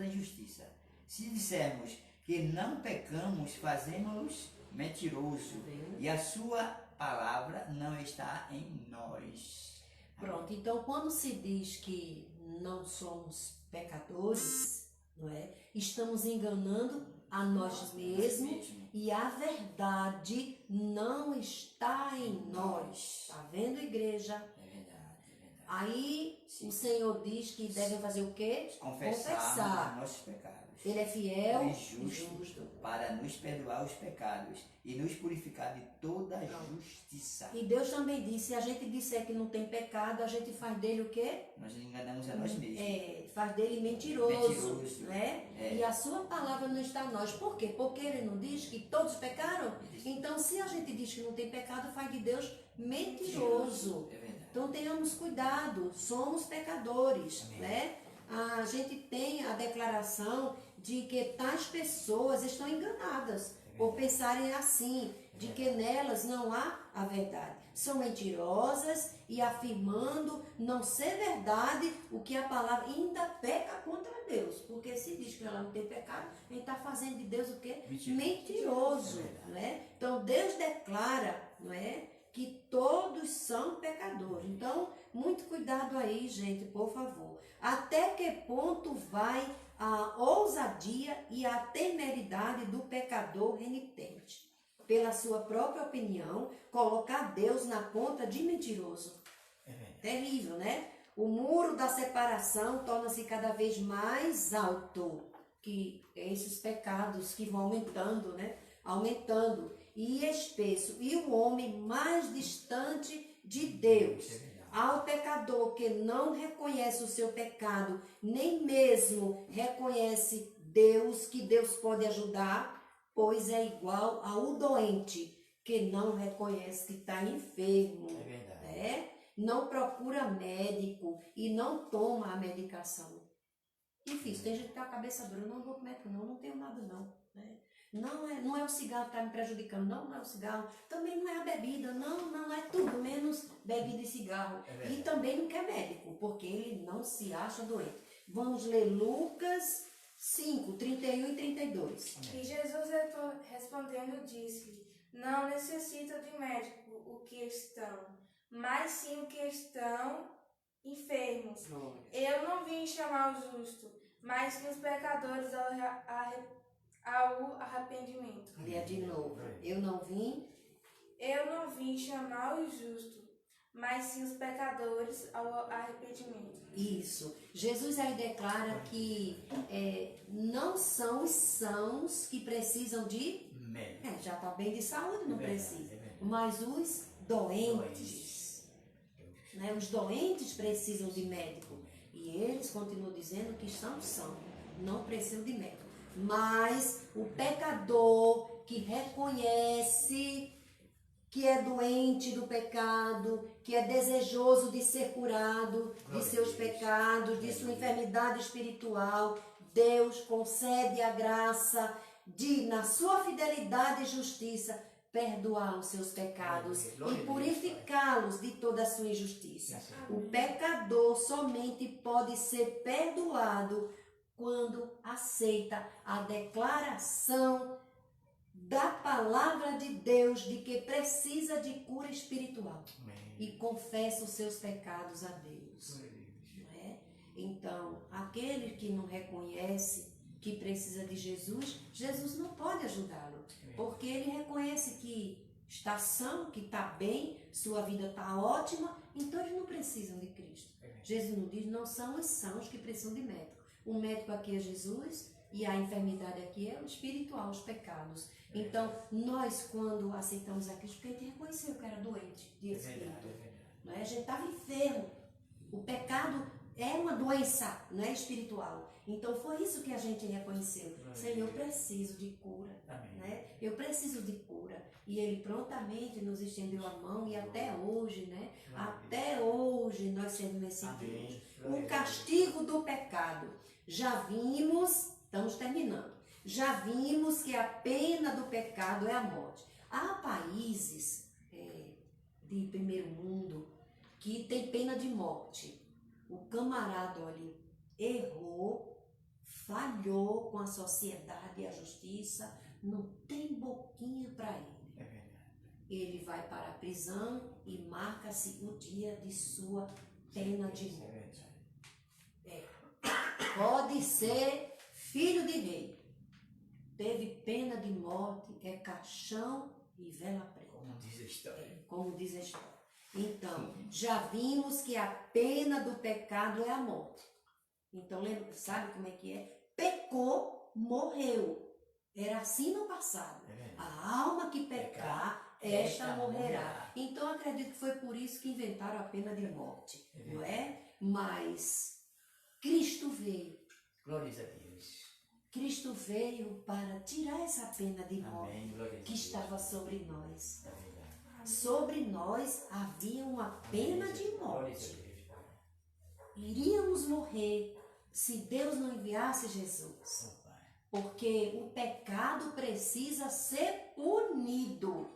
justiça. Se dissermos que não pecamos, fazemos-nos mentiroso e a sua palavra não está em nós. Pronto, então quando se diz que não somos pecadores, não é? Estamos enganando a nós mesmos e a verdade não está em nós. Está vendo, igreja? É verdade. Aí o Senhor diz que devem fazer o quê? Confessar os nossos pecados. Ele é fiel e justo para nos perdoar os pecados e nos purificar de toda a justiça. E Deus também disse, se a gente disser que não tem pecado, a gente faz dele o quê? Nós enganamos a nós mesmos. Faz dele mentiroso. Né? É. E a sua palavra não está em nós. Por quê? Porque ele não diz que todos pecaram? Então, se a gente diz que não tem pecado, faz de Deus mentiroso. É verdade. Então, tenhamos cuidado. Somos pecadores. Né? A gente tem a declaração de que tais pessoas estão enganadas por pensarem assim, de que nelas não há a verdade. São mentirosas e afirmando não ser verdade o que a palavra ainda peca contra Deus. Porque se diz que ela não tem pecado, a gente está fazendo de Deus o quê? Mentiroso. Não é? Então Deus declara, não é, que todos são pecadores. Então, muito cuidado aí, gente, por favor. Até que ponto vai a ousadia e a temeridade do pecador renitente? Pela sua própria opinião, colocar Deus na conta de mentiroso. Terrível, né? O muro da separação torna-se cada vez mais alto, que esses pecados que vão aumentando, né? Aumentando, e espesso, e o homem mais distante de Deus. Ao pecador que não reconhece o seu pecado, nem mesmo reconhece Deus, que Deus pode ajudar, pois é igual ao doente que não reconhece que está enfermo. É verdade. Né? Não procura médico e não toma a medicação. Difícil, tem gente que tem a cabeça dura, não vou pro médico, não tenho nada não. Né? Não é o cigarro que está me prejudicando, não é o cigarro. Também não é a bebida, não é tudo menos bebida e cigarro. E também não quer médico, porque ele não se acha doente. Vamos ler Lucas 5, 31 e 32. E Jesus respondendo disse: não necessita de médico o que estão, mas sim o que estão enfermos. Eu não vim chamar o justo, mas sim os pecadores ao arrependimento. Leia de novo. Eu não vim chamar o justo, mas sim os pecadores ao arrependimento. Isso. Jesus aí declara que não são os sãos que precisam de... já está bem de saúde, não precisa. Mas os doentes. Né? Os doentes precisam de médico. E eles continuam dizendo que estão sãos, não precisam de médico. Mas o pecador que reconhece que é doente do pecado, que é desejoso de ser curado de seus pecados, de sua enfermidade espiritual, Deus concede a graça de, na sua fidelidade e justiça, perdoar os seus pecados e purificá-los de toda a sua injustiça. O pecador somente pode ser perdoado quando aceita a declaração da palavra de Deus de que precisa de cura espiritual e confessa os seus pecados a Deus. Não é? Então, aquele que não reconhece que precisa de Jesus, Jesus não pode ajudá-lo, porque ele reconhece que está são, que está bem, sua vida está ótima Então eles não precisam de Cristo. Jesus não diz, não são os sãos que precisam de médico. O médico aqui é Jesus e a enfermidade aqui é o espiritual, os pecados. Então, nós quando aceitamos a Cristo, porque a gente reconheceu que era doente de espírito. Não é? A gente estava enfermo. O pecado é uma doença, não é, espiritual. Então foi isso que a gente reconheceu. Senhor, eu preciso de cura. Né? Eu preciso de cura. E ele prontamente nos estendeu a mão e até hoje, né? Até hoje nós servimos esse Deus. O castigo do pecado. Já vimos, estamos terminando. Já vimos que a pena do pecado é a morte. Há países de primeiro mundo que tem pena de morte. O camarada, olha, errou, falhou com a sociedade e a justiça, não tem boquinha para ele. Ele vai para a prisão e marca-se o dia de sua pena de morte. Pode ser filho de rei. Teve pena de morte, é caixão e vela preta. Como diz a história. Como diz a história. Então, já vimos que a pena do pecado é a morte. Então, lembra, sabe como é que é? Pecou, morreu. Era assim no passado. A alma que pecar, esta morrerá. Então, acredito que foi por isso que inventaram a pena de morte. Não é? Mas Cristo veio. Glórias a Deus. Cristo veio para tirar essa pena de morte que estava sobre nós. Sobre nós havia uma pena de morte. Iríamos morrer se Deus não enviasse Jesus. Porque o pecado precisa ser punido.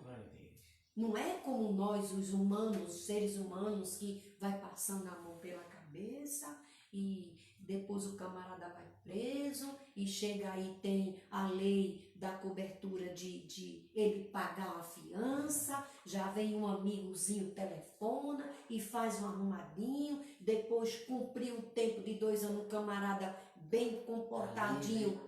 Não é como nós, os humanos, os seres humanos, que vai passando a mão pela cabeça e depois o camarada vai preso e chega aí, tem a lei da cobertura de ele pagar uma fiança, já vem um amigozinho, telefona e faz um arrumadinho, depois cumpriu o tempo de 2 anos, o camarada bem comportadinho,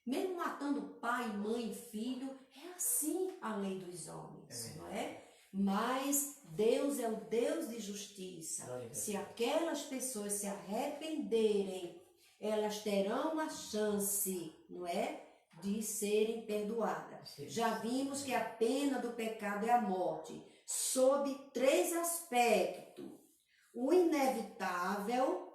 mesmo matando pai, mãe, filho, é assim a lei dos homens, não é? Mas Deus é o Deus de justiça. Se aquelas pessoas se arrependerem, elas terão a chance, não é, de serem perdoadas. Já vimos que a pena do pecado é a morte, sob 3 aspectos. O inevitável,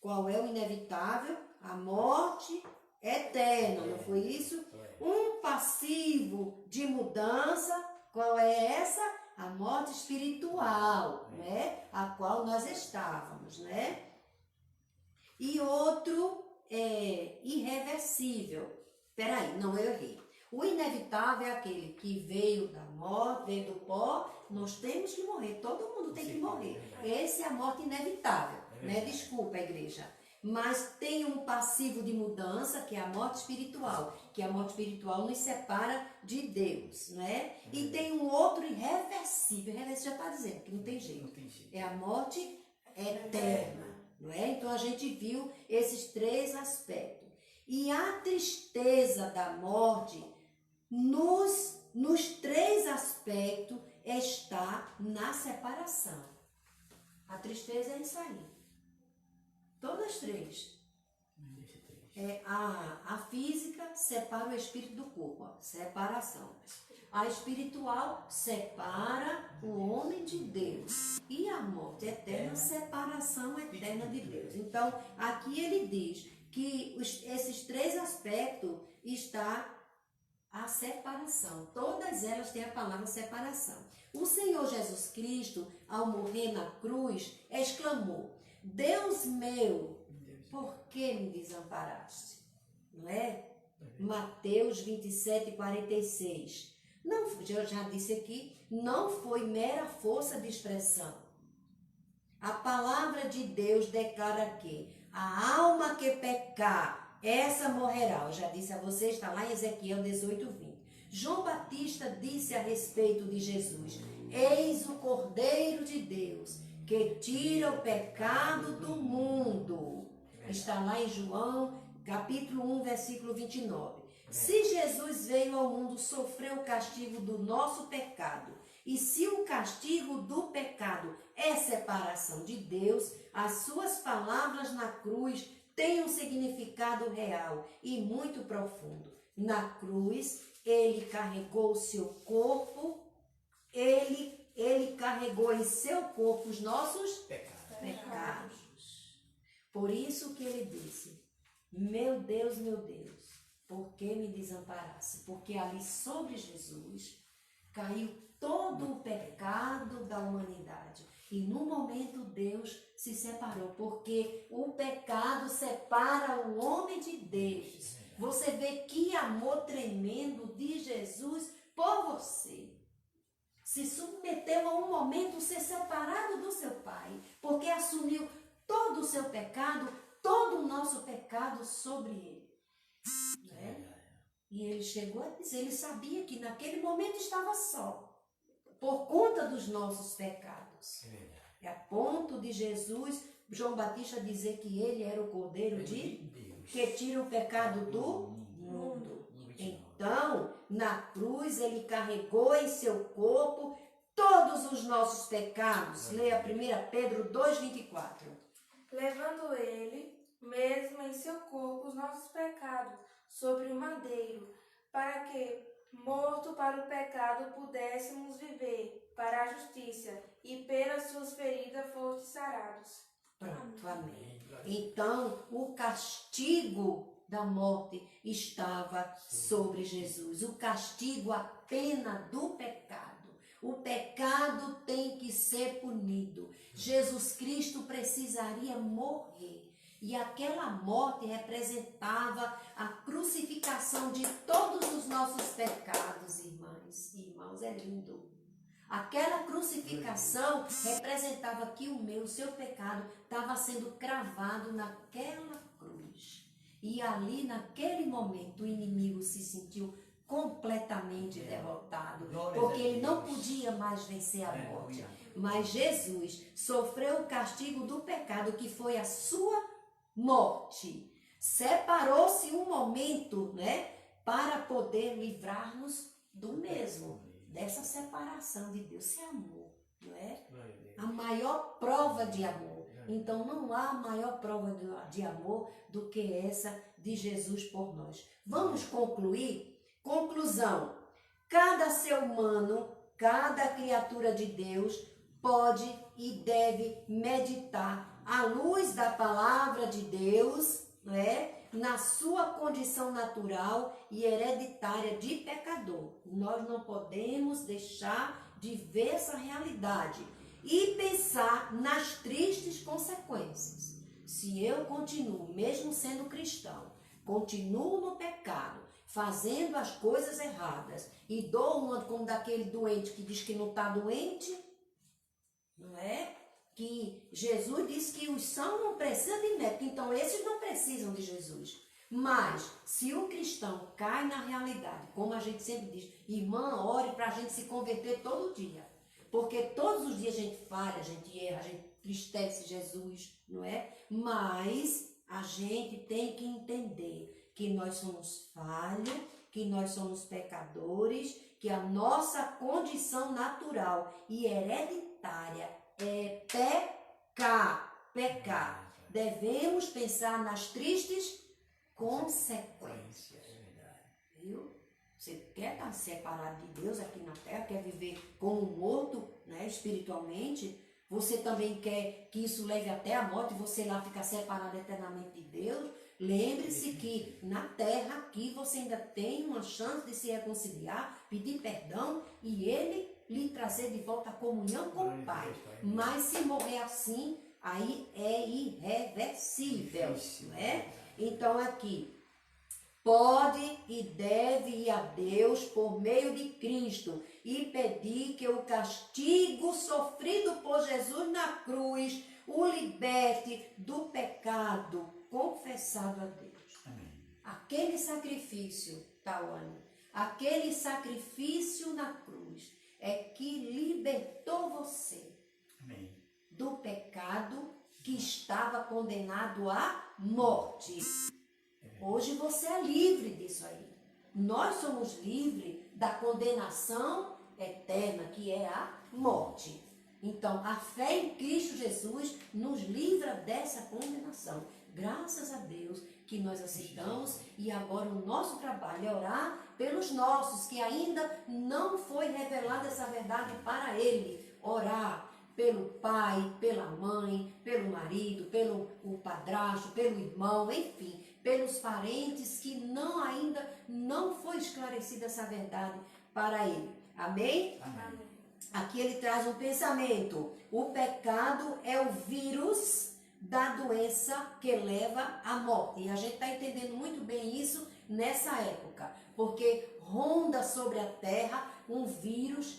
qual é o inevitável? A morte eterna, não foi isso? Um passivo de mudança, qual é essa? A morte espiritual, né? A qual nós estávamos, né? E outro é irreversível. Peraí, não, eu errei. O inevitável é aquele que veio da morte, veio do pó, nós temos que morrer, todo mundo tem que morrer. Essa é a morte inevitável, né? Desculpa, igreja. Mas tem um passivo de mudança, que é a morte espiritual, que a morte espiritual nos separa de Deus, não é? E tem um outro irreversível, irreversível já está dizendo que não tem jeito, é a morte eterna, não é? Então a gente viu esses 3 aspectos. E a tristeza da morte, nos 3 aspectos, está na separação. A tristeza é isso aí. Todas 3. A física separa o espírito do corpo, ó, separação. A espiritual separa o homem de Deus. E a morte eterna, separação eterna de Deus. Então, aqui ele diz que esses 3 aspectos está a separação. Todas elas têm a palavra separação. O Senhor Jesus Cristo, ao morrer na cruz, exclamou: Deus meu, por que me desamparaste? Não é? Mateus 27, 46. Não, eu já disse aqui, não foi mera força de expressão. A palavra de Deus declara que a alma que pecar, essa morrerá. Eu já disse a vocês, está lá em Ezequiel 18, 20. João Batista disse a respeito de Jesus: Eis o Cordeiro de Deus, que tira o pecado do mundo. Está lá em João, capítulo 1, versículo 29. Se Jesus veio ao mundo, sofreu o castigo do nosso pecado, e se o castigo do pecado é separação de Deus, as suas palavras na cruz têm um significado real e muito profundo. Na cruz, ele carregou o seu corpo, ele carregou em seu corpo os nossos pecados. Por isso que ele disse, meu Deus, por que me desamparaste? Porque ali sobre Jesus caiu todo o pecado da humanidade. E no momento Deus se separou, porque o pecado separa o homem de Deus. Você vê que amor tremendo de Jesus por você. Se submeteu a um momento ser separado do seu Pai, porque assumiu todo o seu pecado, todo o nosso pecado sobre ele. Né? E ele chegou a dizer, ele sabia que naquele momento estava só, por conta dos nossos pecados. É a ponto de Jesus, João Batista dizer que ele era o Cordeiro de Deus, que tira o pecado do mundo. Então, na cruz, ele carregou em seu corpo todos os nossos pecados. Leia 1 Pedro 2,24. Levando ele mesmo em seu corpo os nossos pecados sobre o madeiro, para que, morto para o pecado, pudéssemos viver para a justiça, e pelas suas feridas fostes sarados. Pronto, amém. Então, o castigo da morte estava sobre Jesus. O castigo, a pena do pecado. O pecado tem que ser punido. Jesus Cristo precisaria morrer. E aquela morte representava a crucificação de todos os nossos pecados, irmãs e irmãos. É lindo. Aquela crucificação representava que o seu pecado estava sendo cravado naquela cruz. E ali, naquele momento, o inimigo se sentiu completamente derrotado, porque ele não podia mais vencer a morte. Mas Jesus sofreu o castigo do pecado, que foi a sua morte. Separou-se um momento, né, para poder livrar-nos do mesmo, dessa separação de Deus. Isso é amor, não é? A maior prova de amor. Então não há maior prova de amor do que essa de Jesus por nós. Vamos concluir? Conclusão: cada ser humano, cada criatura de Deus pode e deve meditar à luz da palavra de Deus, né, na sua condição natural e hereditária de pecador. Nós não podemos deixar de ver essa realidade e pensar nas tristes consequências. Se eu continuo, mesmo sendo cristão, continuo no pecado, fazendo as coisas erradas, e dou uma como daquele doente que diz que não está doente, não é? Que Jesus disse que os sãos não precisam de médico, então esses não precisam de Jesus. Mas, se o cristão cai na realidade, como a gente sempre diz, irmã, ore para a gente se converter todo dia. Porque todos os dias a gente falha, a gente erra, a gente tristece Jesus, não é? Mas a gente tem que entender que nós somos falhos, que nós somos pecadores, que a nossa condição natural e hereditária é pecar. Devemos pensar nas tristes consequências. Viu? Você quer estar separado de Deus aqui na terra, quer viver como morto, né, espiritualmente? Você também quer que isso leve até a morte e você lá ficar separado eternamente de Deus? Lembre-se que na terra aqui você ainda tem uma chance de se reconciliar, pedir perdão e ele lhe trazer de volta a comunhão com o Pai. Mas se morrer assim, aí é irreversível, não é? Então aqui, pode e deve ir a Deus por meio de Cristo e pedir que o castigo sofrido por Jesus na cruz o liberte do pecado confessado a Deus. Amém. Aquele sacrifício, Tawane, aquele sacrifício na cruz é que libertou você. Amém. Do pecado que estava condenado à morte. Hoje você é livre disso aí. Nós somos livres da condenação eterna, que é a morte. Então, a fé em Cristo Jesus nos livra dessa condenação. Graças a Deus que nós aceitamos, e agora o nosso trabalho é orar pelos nossos, que ainda não foi revelada essa verdade para ele. Orar pelo pai, pela mãe, pelo marido, pelo o padrasto, pelo irmão, enfim, pelos parentes que ainda não foi esclarecida essa verdade para ele. Amém? Amém. Aqui ele traz um pensamento. O pecado é o vírus da doença que leva à morte. E a gente está entendendo muito bem isso nessa época, porque ronda sobre a terra um vírus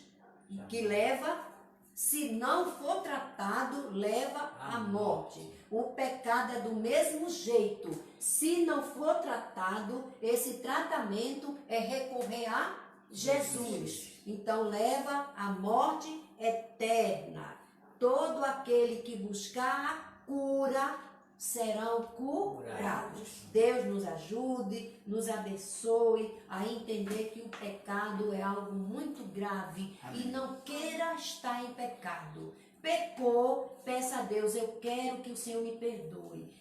que leva, se não for tratado, leva à morte. O pecado é do mesmo jeito. Se não for tratado, esse tratamento é recorrer a Jesus. Então leva à morte eterna. Todo aquele que buscar a cura serão curados. Deus nos ajude, nos abençoe a entender que o pecado é algo muito grave. Amém. E não queira estar em pecado. Pecou, peça a Deus, eu quero que o Senhor me perdoe.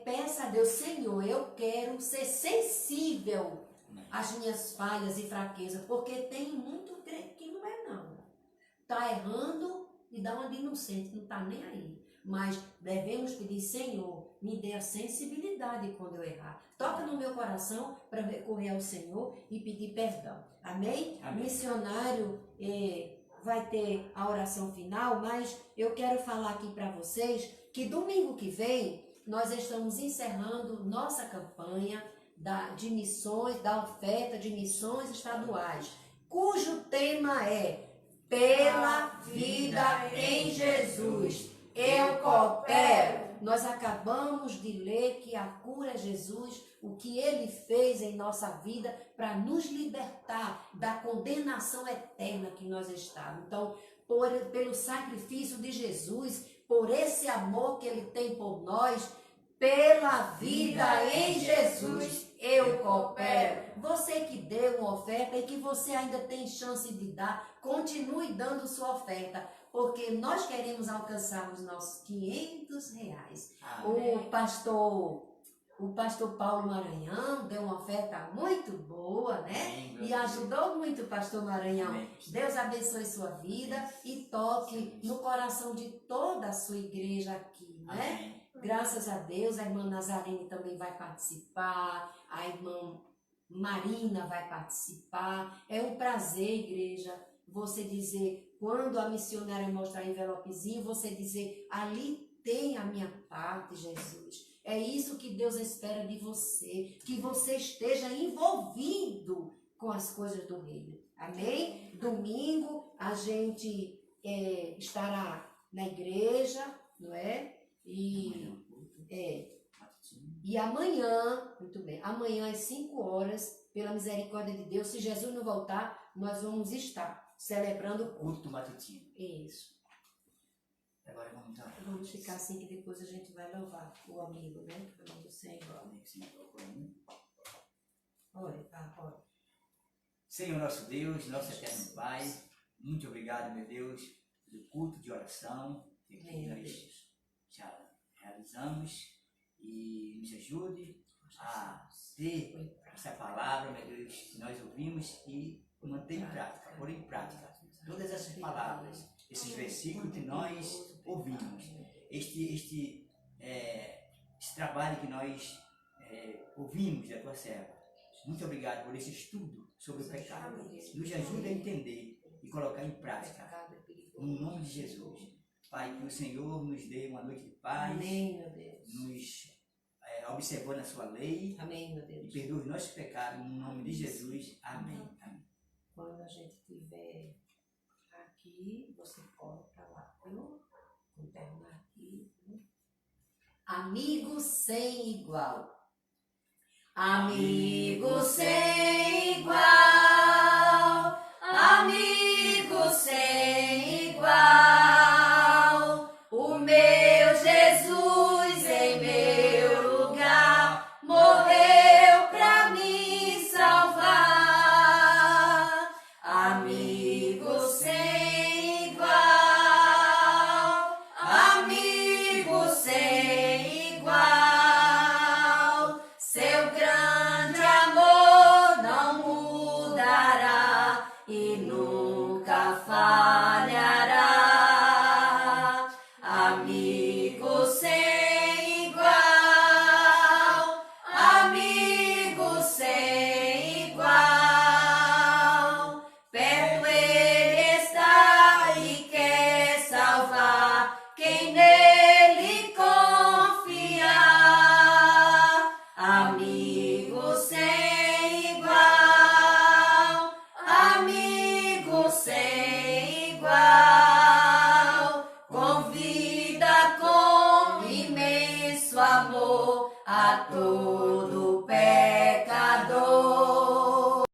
Peça a Deus, Senhor, eu quero ser sensível às minhas falhas e fraquezas, porque tem muito crente que não é não. Está errando e dá uma de inocente, não está nem aí. Mas devemos pedir, Senhor, me dê a sensibilidade quando eu errar. Toca no meu coração para recorrer ao Senhor e pedir perdão. Amém? Amém. Missionário vai ter a oração final, mas eu quero falar aqui para vocês que domingo que vem nós estamos encerrando nossa campanha de missões, da oferta de missões estaduais, cujo tema é Pela Vida em Jesus. Eu coopero. Nós acabamos de ler que a cura é Jesus, o que ele fez em nossa vida para nos libertar da condenação eterna que nós estávamos. Então, pelo sacrifício de Jesus, por esse amor que ele tem por nós, pela vida em Jesus, eu coopero. Você que deu uma oferta e que você ainda tem chance de dar, continue dando sua oferta, porque nós queremos alcançar os nossos R$500. O pastor Paulo Maranhão deu uma oferta muito boa, né? E ajudou muito o pastor Maranhão. Deus abençoe sua vida e toque no coração de toda a sua igreja aqui, né? Graças a Deus, a irmã Nazarene também vai participar, a irmã Marina vai participar. É um prazer, igreja, você dizer, quando a missionária mostrar o envelopezinho, você dizer, ali tem a minha parte, Jesus. É isso que Deus espera de você, que você esteja envolvido com as coisas do reino. Amém? Domingo a gente estará na igreja, não é? E amanhã, muito bem, amanhã às 5 horas, pela misericórdia de Deus, se Jesus não voltar, nós vamos estar celebrando o culto matutino. Isso. Agora vamos orar. Vamos ficar assim que depois a gente vai louvar o amigo, né? O nome do Senhor. Ora. Senhor nosso Deus, nosso eterno Pai, muito obrigado, meu Deus, pelo culto de oração que nós já realizamos, e nos ajude a ter essa palavra, meu Deus, que nós ouvimos e manter em prática, pôr em prática todas essas palavras, esses versículos que nós ouvimos, esse trabalho que nós ouvimos da tua serva. Muito obrigado por esse estudo sobre o pecado. Nos ajuda a entender e colocar em prática, no nome de Jesus. Pai, que o Senhor nos dê uma noite de paz. Amém, meu Deus. Nos observou na sua lei. Amém, meu Deus. E perdoe os nossos pecados, no nome de Jesus. Amém. Amém. Quando a gente estiver aqui, você pode para lá. Vamos terminar aqui. Amigo sem igual. Amigo sem igual. Amigo sem igual. O meu Jesus em meu lugar morreu pra me salvar. Amigo sem igual. a todos.